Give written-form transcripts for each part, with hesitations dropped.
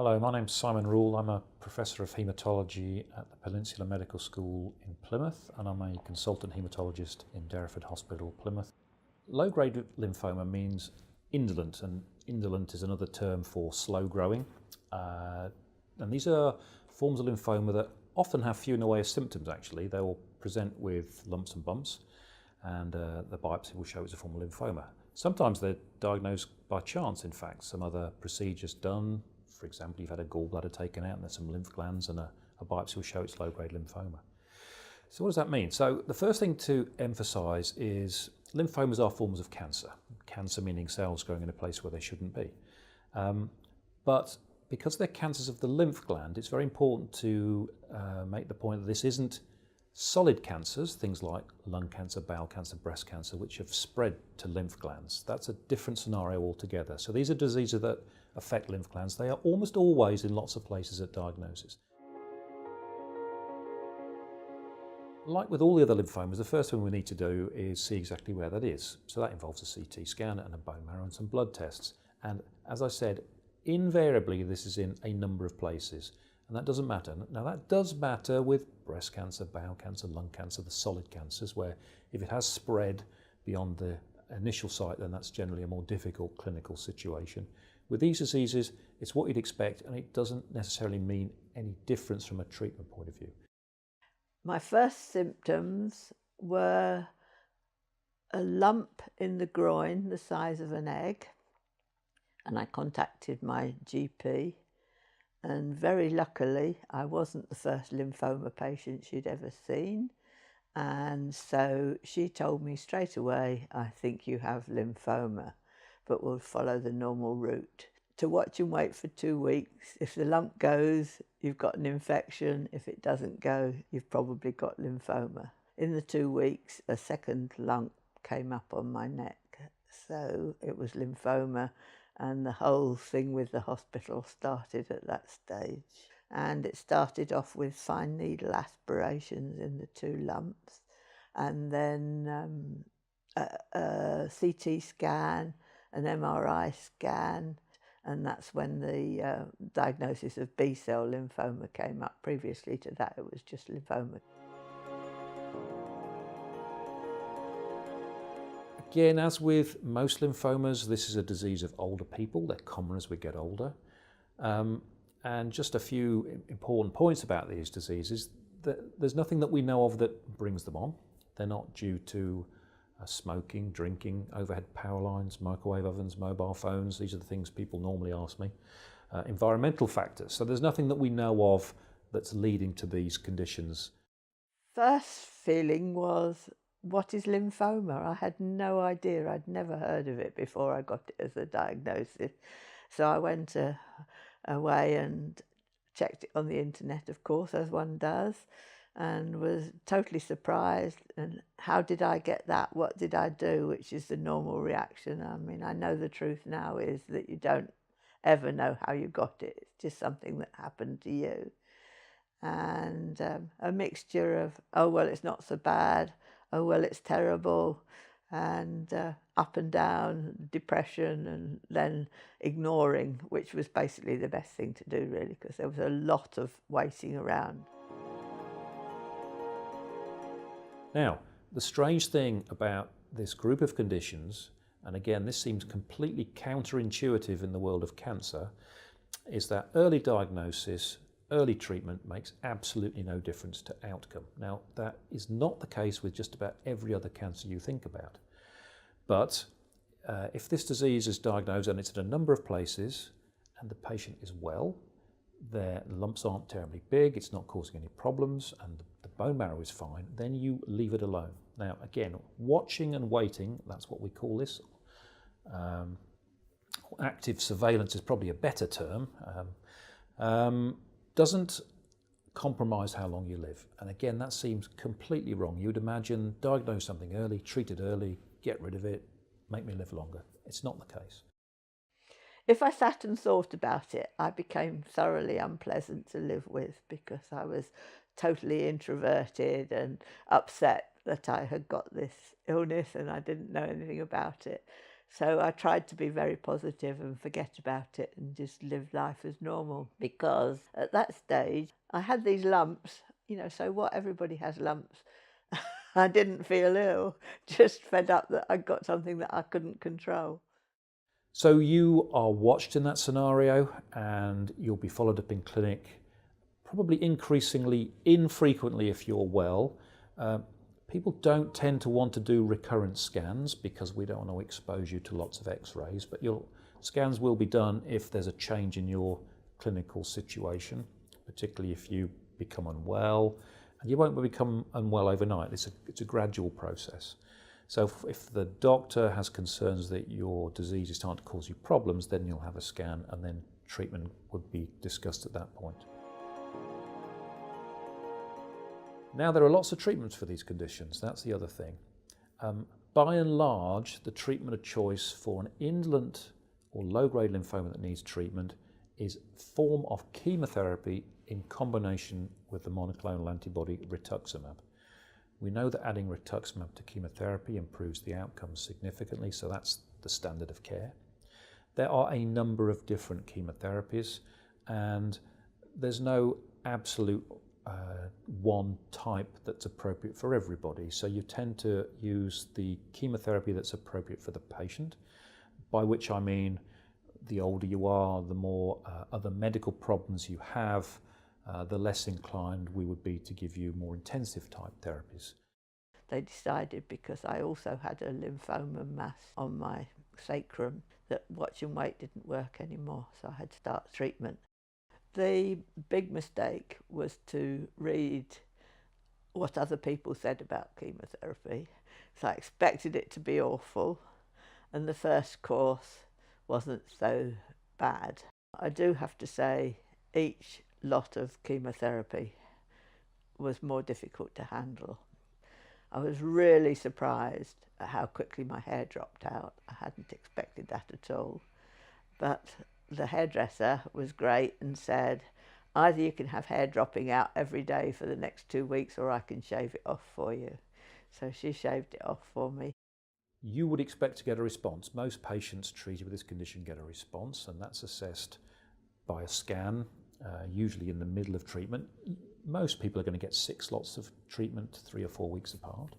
Hello, my name's Simon Rule. I'm a Professor of Haematology at the Peninsula Medical School in Plymouth, and I'm a consultant haematologist in Derriford Hospital, Plymouth. Low-grade lymphoma means indolent, and indolent is another term for slow growing. And these are forms of lymphoma that often have few in the way of symptoms, actually. They will present with lumps and bumps, and the biopsy will show it's a form of lymphoma. Sometimes they're diagnosed by chance, in fact. Some other procedures done. For example, you've had a gallbladder taken out and there's some lymph glands, and a biopsy will show it's low-grade lymphoma. So what does that mean? So the first thing to emphasise is lymphomas are forms of cancer. Cancer meaning cells growing in a place where they shouldn't be. But because they're cancers of the lymph gland, it's very important to make the point that this isn't solid cancers, things like lung cancer, bowel cancer, breast cancer, which have spread to lymph glands. That's a different scenario altogether. So these are diseases that affect lymph glands. They are almost always in lots of places at diagnosis. Like with all the other lymphomas, the first thing we need to do is see exactly where that is. So that involves a CT scan and a bone marrow and some blood tests. And as I said, invariably this is in a number of places. And that doesn't matter. Now that does matter with breast cancer, bowel cancer, lung cancer, the solid cancers, where if it has spread beyond the initial site, then that's generally a more difficult clinical situation. With these diseases, it's what you'd expect, and it doesn't necessarily mean any difference from a treatment point of view. My first symptoms were a lump in the groin the size of an egg, and I contacted my GP. And very luckily, I wasn't the first lymphoma patient she'd ever seen. And so she told me straight away, I think you have lymphoma, but we'll follow the normal route. To watch and wait for 2 weeks. If the lump goes, you've got an infection. If it doesn't go, you've probably got lymphoma. In the 2 weeks, a second lump came up on my neck. So it was lymphoma. And the whole thing with the hospital started at that stage. And it started off with fine needle aspirations in the 2 lumps, and then a CT scan, an MRI scan, and that's when the diagnosis of B-cell lymphoma came up. Previously to that, it was just lymphoma. Again, as with most lymphomas, this is a disease of older people. They're common as we get older. And just a few important points about these diseases. There's nothing that we know of that brings them on. They're not due to smoking, drinking, overhead power lines, microwave ovens, mobile phones. These are the things people normally ask me. Environmental factors. So there's nothing that we know of that's leading to these conditions. First feeling was, what is lymphoma? I had no idea. I'd never heard of it before I got it as a diagnosis. So I went away and checked it on the internet, of course, as one does, and was totally surprised. And how did I get that? What did I do? Which is the normal reaction. I mean, I know the truth now is that you don't ever know how you got it. It's just something that happened to you. And a mixture of, oh, well, it's not so bad, oh, well, it's terrible, and up and down, depression, and then ignoring, which was basically the best thing to do, really, because there was a lot of waiting around. Now, the strange thing about this group of conditions, and again, this seems completely counterintuitive in the world of cancer, is that early diagnosis, early treatment makes absolutely no difference to outcome. Now, that is not the case with just about every other cancer you think about. But if this disease is diagnosed and it's in a number of places and the patient is well, their lumps aren't terribly big, it's not causing any problems, and the bone marrow is fine, then you leave it alone. Now, again, watching and waiting, that's what we call this. Active surveillance is probably a better term. Doesn't compromise how long you live. And again, that seems completely wrong. You would imagine diagnose something early, treat it early, get rid of it, make me live longer. It's not the case. If I sat and thought about it, I became thoroughly unpleasant to live with, because I was totally introverted and upset that I had got this illness and I didn't know anything about it. So I tried to be very positive and forget about it and just live life as normal, because at that stage I had these lumps, so what, everybody has lumps. I didn't feel ill, just fed up that I got something that I couldn't control. So you are watched in that scenario and you'll be followed up in clinic, probably increasingly infrequently if you're well. People don't tend to want to do recurrent scans because we don't want to expose you to lots of x-rays, but your scans will be done if there's a change in your clinical situation, particularly if you become unwell. And you won't become unwell overnight. It's a gradual process. So if the doctor has concerns that your disease is starting to cause you problems, then you'll have a scan and then treatment would be discussed at that point. Now, there are lots of treatments for these conditions. That's the other thing. By and large, the treatment of choice for an indolent or low-grade lymphoma that needs treatment is a form of chemotherapy in combination with the monoclonal antibody rituximab. We know that adding rituximab to chemotherapy improves the outcomes significantly, so that's the standard of care. There are a number of different chemotherapies, and there's no absolute one type that's appropriate for everybody. So you tend to use the chemotherapy that's appropriate for the patient, by which I mean the older you are, the more other medical problems you have, the less inclined we would be to give you more intensive type therapies. They decided, because I also had a lymphoma mass on my sacrum, that watching weight didn't work anymore, so I had to start treatment. The big mistake was to read what other people said about chemotherapy. So I expected it to be awful, and the first course wasn't so bad. I do have to say each lot of chemotherapy was more difficult to handle. I was really surprised at how quickly my hair dropped out. I hadn't expected that at all. But the hairdresser was great and said, either you can have hair dropping out every day for the next 2 weeks, or I can shave it off for you. So she shaved it off for me. You would expect to get a response. Most patients treated with this condition get a response, and that's assessed by a scan, usually in the middle of treatment. Most people are going to get 6 lots of treatment 3 or 4 weeks apart.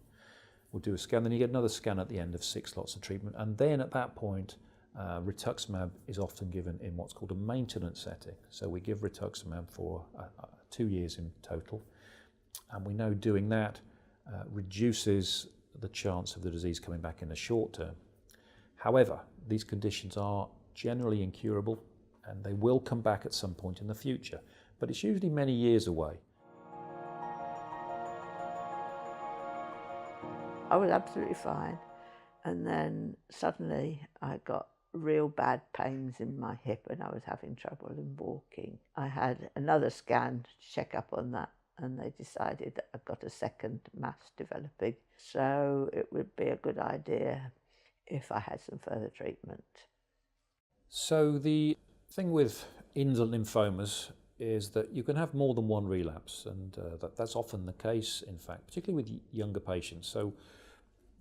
We'll do a scan, then you get another scan at the end of 6 lots of treatment, and then at that point rituximab is often given in what's called a maintenance setting. So we give rituximab for 2 years in total, and we know doing that reduces the chance of the disease coming back in the short term. However, these conditions are generally incurable and they will come back at some point in the future, but it's usually many years away. I was absolutely fine, and then suddenly I got real bad pains in my hip and I was having trouble in walking. I had another scan to check up on that, and they decided that I've got a second mass developing, so it would be a good idea if I had some further treatment. So the thing with indolent lymphomas is that you can have more than one relapse, and that's often the case, in fact, particularly with younger patients. So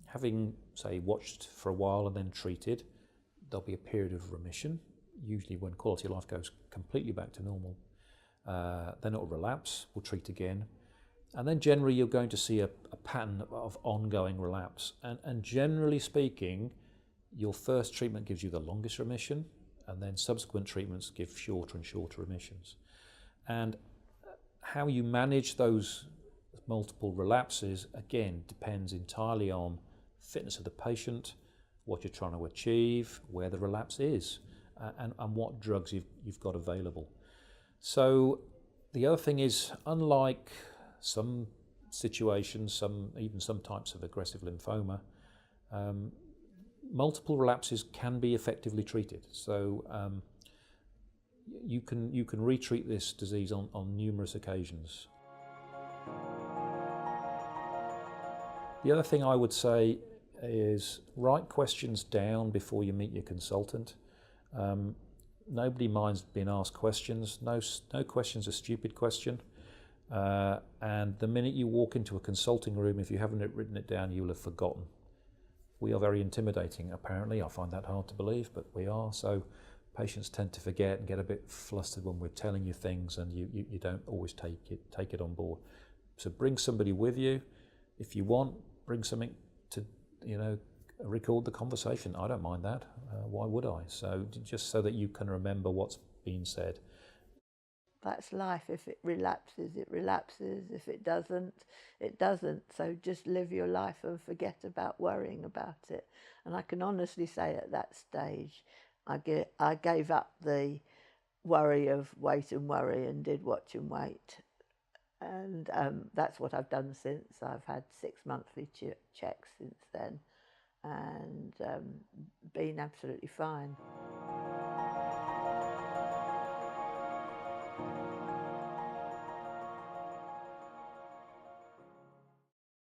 having, say, watched for a while and then treated, there'll be a period of remission, usually when quality of life goes completely back to normal. Then it'll relapse, we'll treat again, and then generally you're going to see a pattern of ongoing relapse. And generally speaking, your first treatment gives you the longest remission, and then subsequent treatments give shorter and shorter remissions. And how you manage those multiple relapses, again, depends entirely on fitness of the patient, what you're trying to achieve, where the relapse is, and what drugs you've got available. So the other thing is, unlike some situations, even some types of aggressive lymphoma, multiple relapses can be effectively treated. So you can retreat this disease on numerous occasions. The other thing I would say is write questions down before you meet your consultant. Nobody minds being asked questions. No question's a stupid question. And the minute you walk into a consulting room, if you haven't written it down, you'll have forgotten we are very intimidating, apparently. I find that hard to believe, but we are. So patients tend to forget and get a bit flustered when we're telling you things, and you don't always take it on board. So bring somebody with you. If you want, bring something to, record the conversation. I don't mind that. Why would I? So just so that you can remember what's been said. That's life. If it relapses, it relapses. If it doesn't, it doesn't. So just live your life and forget about worrying about it. And I can honestly say at that stage, I gave up the worry of wait and worry and did watch and wait. And that's what I've done since. I've had 6 monthly checks since then, and been absolutely fine.